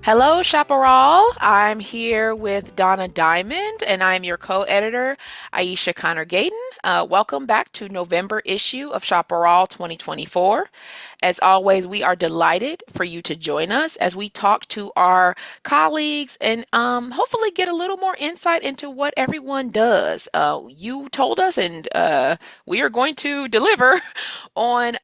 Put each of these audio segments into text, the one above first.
Hello, Chaparral. I'm here with Donna Diamond, and I'm your co-editor, Aisha Connor Gayden. Welcome back to November issue of Chaparral 2024. As always, we are delighted for you to join us as we talk to our colleagues and hopefully get a little more insight into what everyone does. You told us, and we are going to deliver on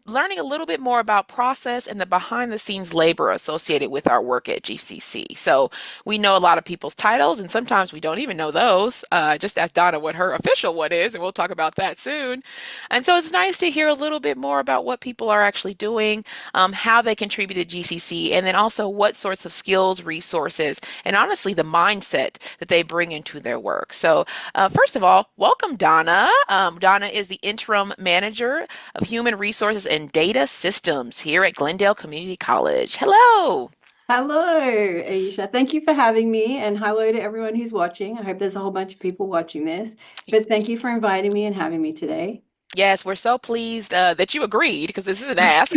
learning a little bit more about process and the behind the scenes labor associated with our work at GCC. So we know a lot of people's titles, and sometimes we don't even know those. Just ask Donna what her official one is, and we'll talk about that soon. And so it's nice to hear a little bit more about what people are actually doing, how they contribute to GCC, and then also what sorts of skills, resources, and honestly, the mindset that they bring into their work. So, first of all, welcome, Donna. Donna is the interim manager of Human Resources and Data Systems here at Glendale Community College. Hello. Hello, Aisha. Thank you for having me, and hello to everyone who's watching. I hope there's a whole bunch of people watching this, but thank you for inviting me and having me today. Yes, we're so pleased that you agreed because this is an ask.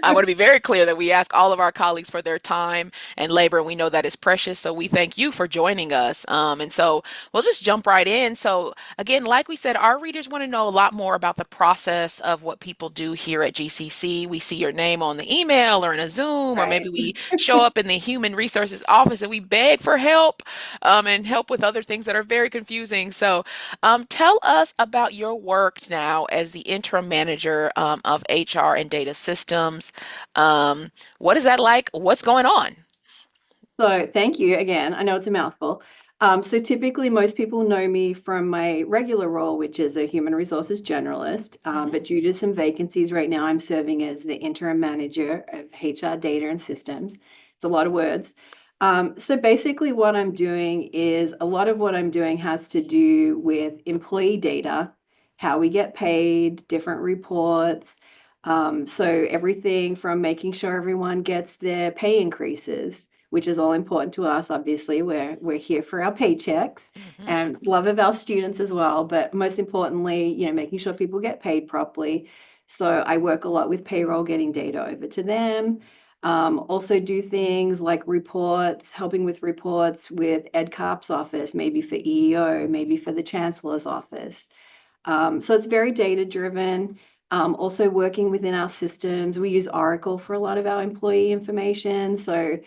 I want to be very clear that we ask all of our colleagues for their time and labor, and we know that is precious. So we thank you for joining us. And so we'll just jump right in. So, again, like we said, our readers want to know a lot more about the process of what people do here at GCC. We see your name on the email or in a Zoom, or maybe Right. we show up in the Human Resources office and we beg for help and help with other things that are very confusing. So, tell us about your work now as the interim manager of HR and data systems. What is that like? What's going on? So thank you again. I know it's a mouthful. So typically, most people know me from my regular role, which is a human resources generalist. Hmm. But due to some vacancies right now, I'm serving as the interim manager of HR data and systems. It's a lot of words. So basically, what I'm doing is a lot of what I'm doing has to do with employee data, how we get paid, different reports. So everything from making sure everyone gets their pay increases, which is all important to us. Obviously, we're here for our paychecks Hmm. and love of our students as well. But most importantly, making sure people get paid properly. So I work a lot with payroll, getting data over to them. Also do things like reports, helping with reports with Ed Carp's office, maybe for EEO, maybe for the Chancellor's office. So it's very data driven. Also working within our systems, we use Oracle for a lot of our employee information. So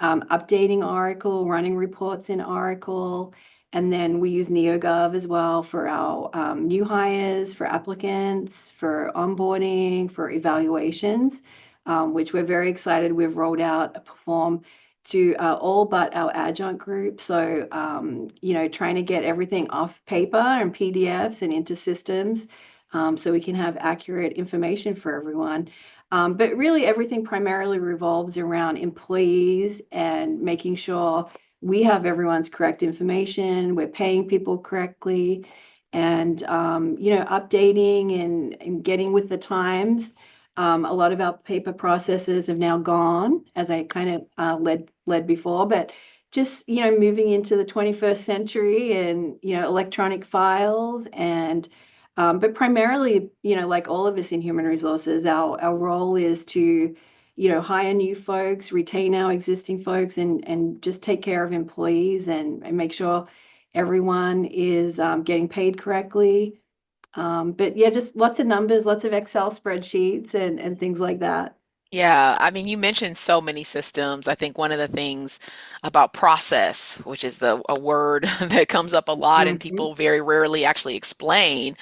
updating Oracle, running reports in Oracle, and then we use NeoGov as well for our new hires, for applicants, for onboarding, for evaluations, which we're very excited. We've rolled out a Perform to all but our adjunct group. So, trying to get everything off paper and PDFs and into systems so we can have accurate information for everyone. But really, everything primarily revolves around employees and making sure we have everyone's correct information, we're paying people correctly, and updating and getting with the times. A lot of our paper processes have now gone, as I kind of led before, but just moving into the 21st century and electronic files and but primarily, like all of us in human resources, our role is to, hire new folks, retain our existing folks, and just take care of employees and make sure everyone is getting paid correctly. But yeah, just lots of numbers, lots of Excel spreadsheets and things like that. Yeah, I mean, you mentioned so many systems. I think one of the things about process, which is a word that comes up a lot, and Mhm. people very rarely actually explain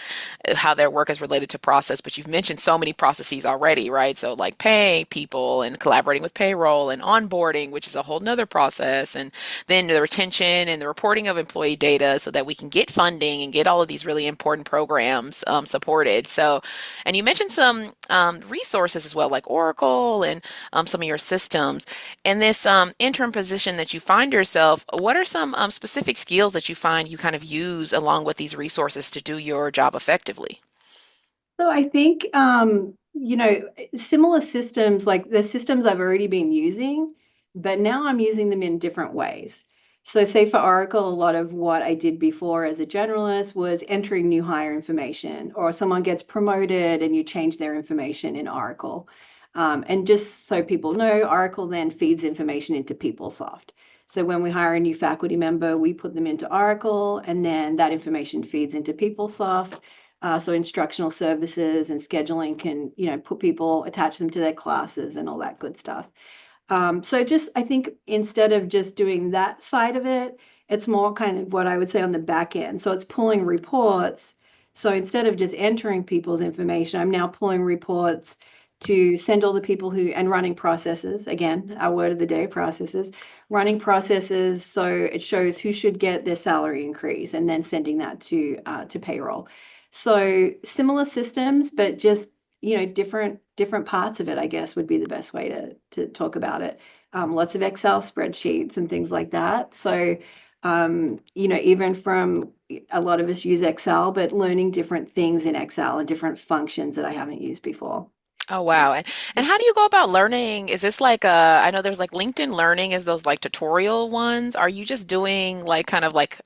how their work is related to process. But you've mentioned so many processes already, right? So like paying people and collaborating with payroll and onboarding, which is a whole nother process, and then the retention and the reporting of employee data so that we can get funding and get all of these really important programs supported. So, and you mentioned some resources as well, like Oracle and some of your systems. In this interim position that you find yourself, what are some specific skills that you find you kind of use along with these resources to do your job effectively? So I think, similar systems, like the systems I've already been using, but now I'm using them in different ways. So say for Oracle, a lot of what I did before as a generalist was entering new hire information, or someone gets promoted and you change their information in Oracle. And just so people know, Oracle then feeds information into PeopleSoft. So when we hire a new faculty member, we put them into Oracle, and then that information feeds into PeopleSoft. So instructional services and scheduling can, put people, attach them to their classes and all that good stuff. So just, I think instead of just doing that side of it, it's more kind of what I would say on the back end. So it's pulling reports. So instead of just entering people's information, I'm now pulling reports to send all the people who, and running processes, again, our word of the day, processes, running processes. So it shows who should get their salary increase and then sending that to payroll. So similar systems, but just different parts of it, I guess, would be the best way to talk about it. Lots of Excel spreadsheets and things like that. So even from a lot of us use Excel, but learning different things in Excel and different functions that I haven't used before. Oh wow. And how do you go about learning? Is this like I know there's like LinkedIn Learning is those like tutorial ones. Are you just doing like kind of like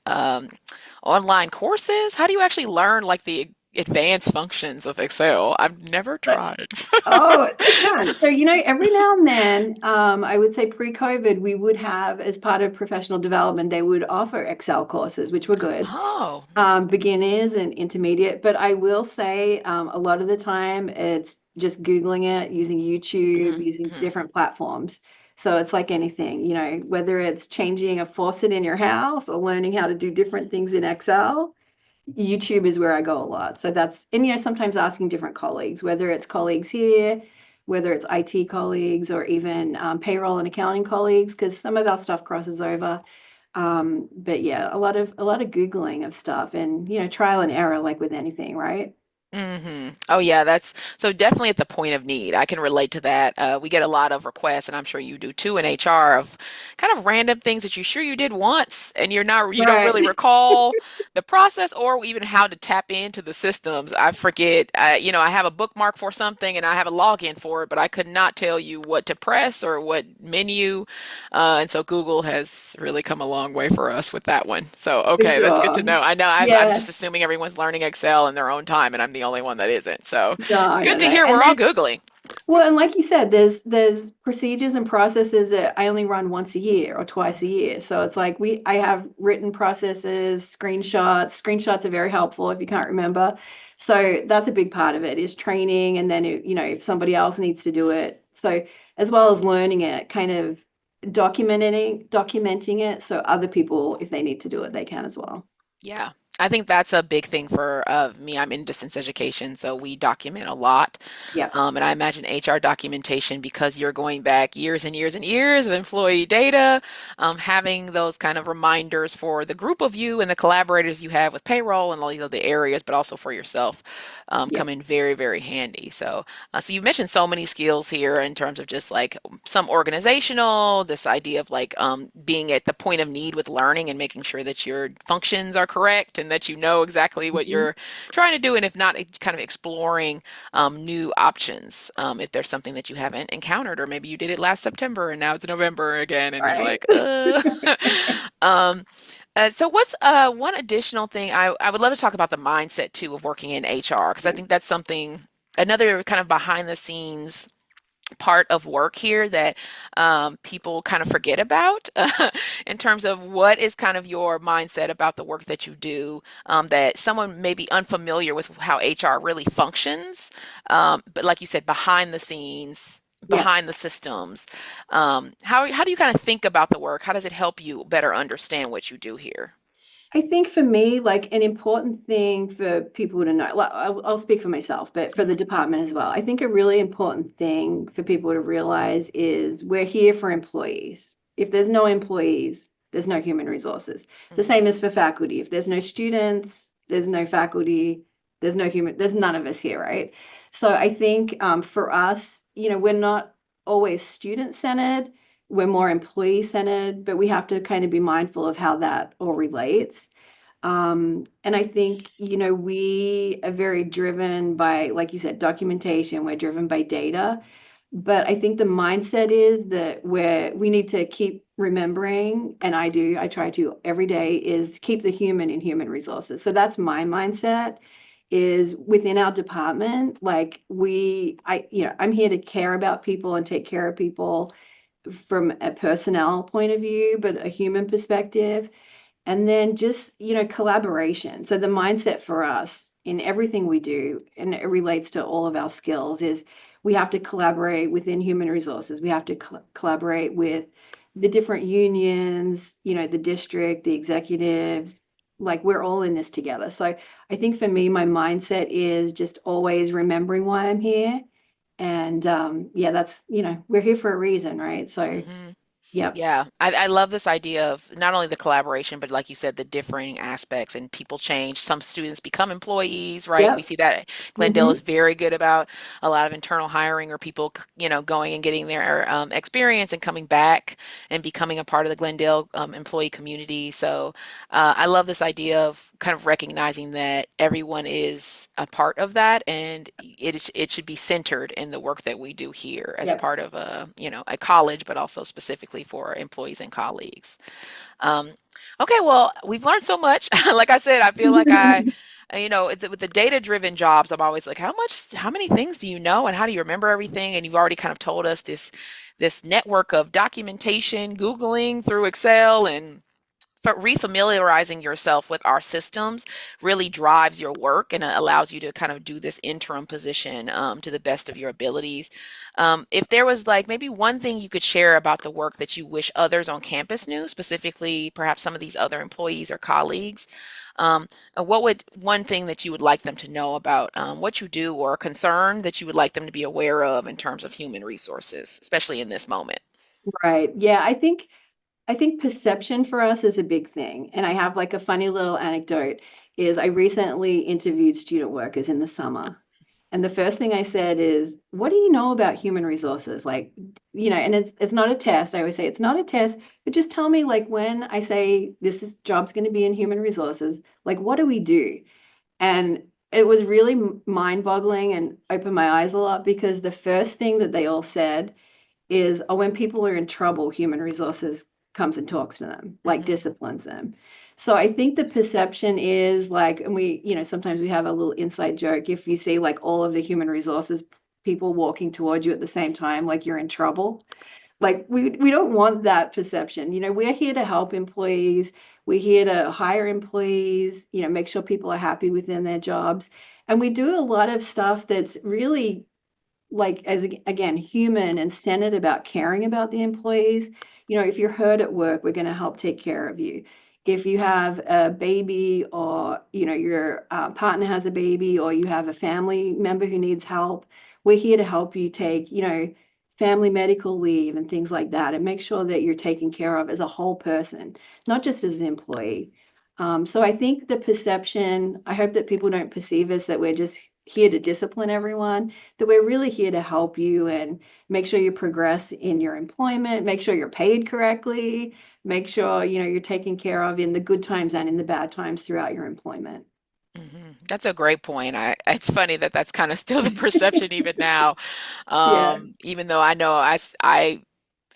online courses? How do you actually learn like the advanced functions of Excel? I've never But tried. Oh, it can. So, every now and then, I would say pre-COVID, we would have, as part of professional development, they would offer Excel courses, which were good, Oh. beginners and intermediate. But I will say, a lot of the time, it's just Googling it, using YouTube, Hmm. using Hmm. different platforms. So it's like anything, whether it's changing a faucet in your house or learning how to do different things in Excel. YouTube is where I go a lot. So that's, and sometimes asking different colleagues, whether it's colleagues here, whether it's IT colleagues, or even payroll and accounting colleagues, because some of our stuff crosses over. But yeah, a lot of Googling of stuff and, trial and error, like with anything, right? Oh yeah, that's so definitely at the point of need. I can relate to that. We get a lot of requests, and I'm sure you do too in HR of kind of random things that you sure you did once, and you don't really Right. recall the process or even how to tap into the systems. I forget. I have a bookmark for something, and I have a login for it, but I could not tell you what to press or what menu. And so Google has really come a long way for us with that one. So For okay, that's good to sure. know. I know I'm Yeah. just assuming everyone's learning Excel in their own time, and I'm the only one that isn't. So it's No, no, good no. to hear And we're all then, Googling. well, and like you said, there's procedures and processes that I only run once a year or twice a Mhm. year. So it's like I have written processes, screenshots. Screenshots are very helpful if you can't remember. So that's a big part of it is training, and then if somebody else needs to do it. So as well as learning it, kind of documenting it so other people, if they need to do it, they can as well. Yeah. I think that's a big thing for me. I'm in distance education, so we document a lot. Yeah. And I imagine HR documentation, because you're going back years and years and years of employee data, having those kind of reminders for the group of you and the collaborators you have with payroll and all these other areas, but also for yourself, Yeah. come in very, very handy. So you mentioned so many skills here in terms of just like some organizational, this idea of like being at the point of need with learning and making sure that your functions are correct and that you know exactly what Mhm. you're trying to do, and if not, kind of exploring new options if there's something that you haven't encountered, or maybe you did it last September and now it's November again, and you're Right. like, um, so what's one additional thing I would love to talk about the mindset too of working in HR, because I Yeah. think that's something another kind of behind the scenes part of work here that people kind of forget about in terms of what is kind of your mindset about the work that you do, that someone may be unfamiliar with how HR really functions, but like you said, behind the scenes, Yeah. behind the systems, how do you kind of think about the work? How does it help you better understand what you do here? I think for me, like an important thing for people to know, like, I'll speak for myself, but for the Hmm. department as well. I think a really important thing for people to realize is we're here for employees. If there's no employees, there's no human resources. The Hmm. same as for faculty. If there's no students, there's no faculty, there's none of us here, right? So I think for us, we're not always student centered, we're more employee centered, but we have to kind of be mindful of how that all relates. And I think, we are very driven by, like you said, documentation. We're driven by data. But I think the mindset is that we need to keep remembering, and I try to every day, is keep the human in human resources. So that's my mindset is within our department, like I'm here to care about people and take care of people from a personnel point of view, but a human perspective. And then just, collaboration. So the mindset for us in everything we do, and it relates to all of our skills, is we have to collaborate within human resources. We have to collaborate with the different unions, the district, the executives. Like we're all in this together. So I think for me, my mindset is just always remembering why I'm here. And yeah, that's, we're here for a reason, right? So, Hmm. yep, Yeah, I love this idea of not only the collaboration, but like you said, the differing aspects and people change. Some students become employees, right? We yep. see that Glendale is Hmm. very good about a lot of internal hiring or people, going and getting their experience and coming back and becoming a part of the Glendale employee community. So I love this idea of kind of recognizing that everyone is a part of that and it should be centered in the work that we do here as Yep. part of a college, but also specifically for employees and colleagues. Um, okay, well, we've learned so much. Like I said, I feel like with the data-driven jobs, I'm always like, how many things do you know, and how do you remember everything? And you've already kind of told us this network of documentation, Googling through Excel, and refamiliarizing yourself with our systems really drives your work and allows you to kind of do this interim position to the best of your abilities. If there was like maybe one thing you could share about the work that you wish others on campus knew, specifically perhaps some of these other employees or colleagues, um, what would one thing that you would like them to know about what you do, or a concern that you would like them to be aware of in terms of human resources, especially in this moment? Right. Yeah, I think perception for us is a big thing. And I have like a funny little anecdote is I recently interviewed student workers in the summer. And the first thing I said is, "What do you know about human resources?" Like, and it's not a test. I always say it's not a test, but just tell me like when I say this is job's going to be in human resources, like what do we do? And it was really mind-boggling and opened my eyes a lot because the first thing that they all said is when people are in trouble, human resources comes and talks to them, like Hmm. disciplines them. So I think the perception is like, and we, sometimes we have a little inside joke. If you see like all of the human resources people walking towards you at the same time, like you're in trouble. Like we don't want that perception. We're here to help employees. We're here to hire employees, make sure people are happy within their jobs. And we do a lot of stuff that's really like as again human and centered about caring about the employees. If you're hurt at work, we're going to help take care of you. If you have a baby, or your partner has a baby, or you have a family member who needs help, we're here to help you take family medical leave and things like that, and make sure that you're taken care of as a whole person, not just as an employee. So I think the perception, I hope that people don't perceive us that we're just here to discipline everyone, that we're really here to help you and make sure you progress in your employment, make sure you're paid correctly, make sure you're taken care of in the good times and in the bad times throughout your employment. That's a great point. It's funny that that's kind of still the perception even now. Yeah, Even though I know I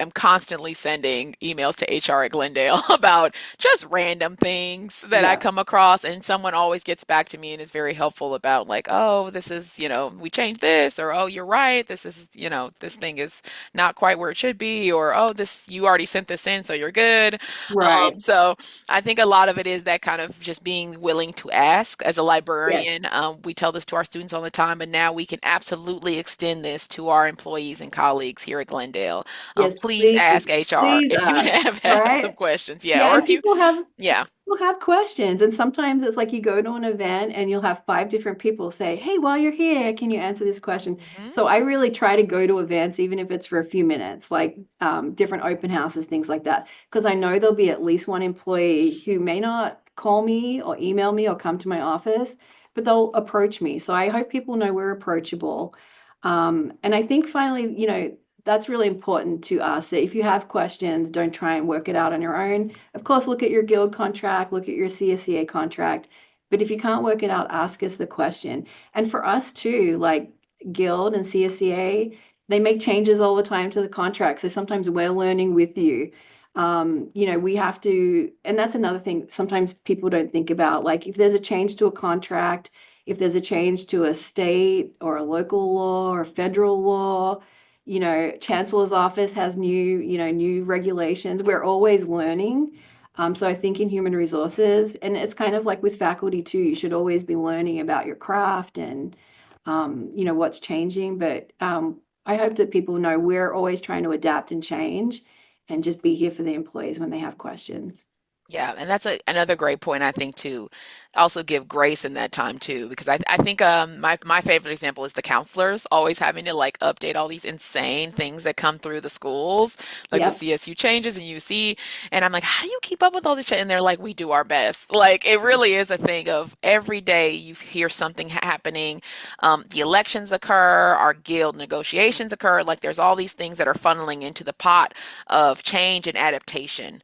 am constantly sending emails to HR at Glendale about just random things that I yeah, come across, and someone always gets back to me and is very helpful about like, oh, this is, we changed this, or oh, you're right, this is, this thing is not quite where it should be, or oh, this you already sent this in, so you're good. right. So I think a lot of it is that kind of just being willing to ask. As a Yes, librarian, we tell this to our students all the time, but now we can absolutely extend this to our employees and colleagues here at Glendale. yes, Please please, ask HR please if you ask, have some right? questions. Yeah, Yeah, or and if you, yeah. people have questions, and sometimes it's like you go to an event and you'll have five different people say, "Hey, while you're here, can you answer this question?" Hmm. So I really try to go to events, even if it's for a few minutes, like different open houses, things like that, because I know there'll be at least one employee who may not call me or email me or come to my office, but they'll approach me. So I hope people know we're approachable. And I think finally, that's really important to us that if you have questions, don't try and work it out on your own. Of course, look at your guild contract, look at your CSCA contract. But if you can't work it out, ask us the question. And for us too, like guild and CSCA, they make changes all the time to the contract. So sometimes we're learning with you. We have to, and that's another thing sometimes people don't think about. Like if there's a change to a contract, if there's a change to a state or a local law or federal law, Chancellor's office has new regulations. We're always learning. So I think in human resources, and it's kind of like with faculty too, you should always be learning about your craft and what's changing. But I hope that people know we're always trying to adapt and change and just be here for the employees when they have questions. Yeah, and that's another great point, I think, to also give grace in that time too, because I think my favorite example is the counselors always having to like update all these insane things that come through the schools, like the Yep, CSU changes and UC, and I'm like, how do you keep up with all this shit? And they're like, we do our best. Like it really is a thing of every day you hear something happening. The elections occur, our guild negotiations occur. Like there's all these things that are funneling into the pot of change and adaptation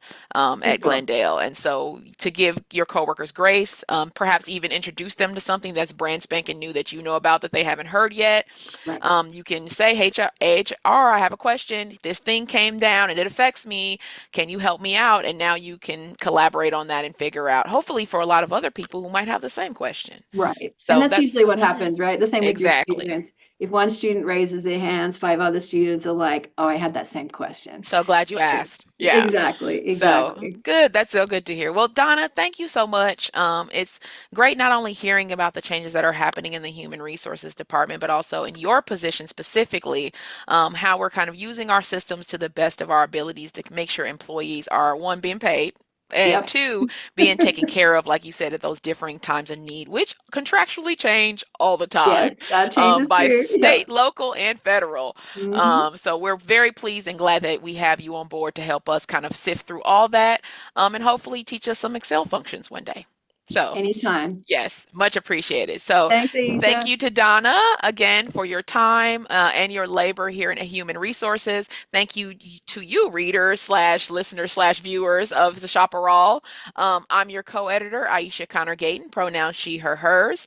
for at sure. Glendale. And so to give your coworkers grace, perhaps even introduce them to something that's brand spanking new that you know about that they haven't heard yet. Right, You can say, hey, HR, I have a question. This thing came down and it affects me. Can you help me out? And now you can collaborate on that and figure out, hopefully, for a lot of other people who might have the same question. right. And So that's that's usually what mhm, happens, right? The same with your exactly. students. If one student raises their hands, five other students are like, oh, I had that same question. So glad you So, asked. Yeah. exactly, So exactly. good. That's so good to hear. Well, Donna, thank you so much. It's great not only hearing about the changes that are happening in the human resources department, but also in your position specifically, how we're kind of using our systems to the best of our abilities to make sure employees are one, being paid. And Yep. two, being taken care of, like you said, at those differing times of need, which contractually change all the Yes, time, that changes by too. Yep. state, local, and federal. Hmm. So we're very pleased and glad that we have you on board to help us kind of sift through all that, and hopefully teach us some Excel functions one day. So, Anytime. yes, much appreciated. So, Thanks, thank Aisha. you to Donna again for your time and your labor here in Human Resources. Thank you to you, readers slash listeners slash viewers of the Chaparral. I'm your co-editor, Aisha Connor Gayton, pronouns she, her, hers.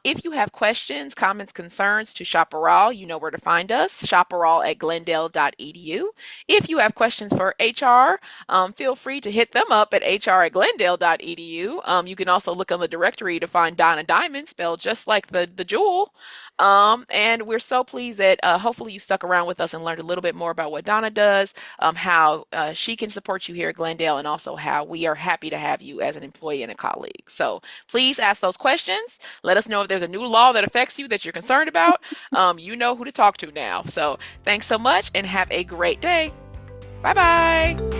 If you have questions, comments, concerns to Chaparral, you know where to find us, chaparral at glendale.edu. If you have questions for HR, feel free to hit them up at hr at glendale.edu. You can also look on the directory to find Donna Diamond, spelled just like the jewel. And we're so pleased that hopefully you stuck around with us and learned a little bit more about what Donna does, how she can support you here at Glendale, and also how we are happy to have you as an employee and a colleague. So please ask those questions. Let us know if there's a new law that affects you that you're concerned about. You know who to talk to now. So thanks so much and have a great day. Bye bye.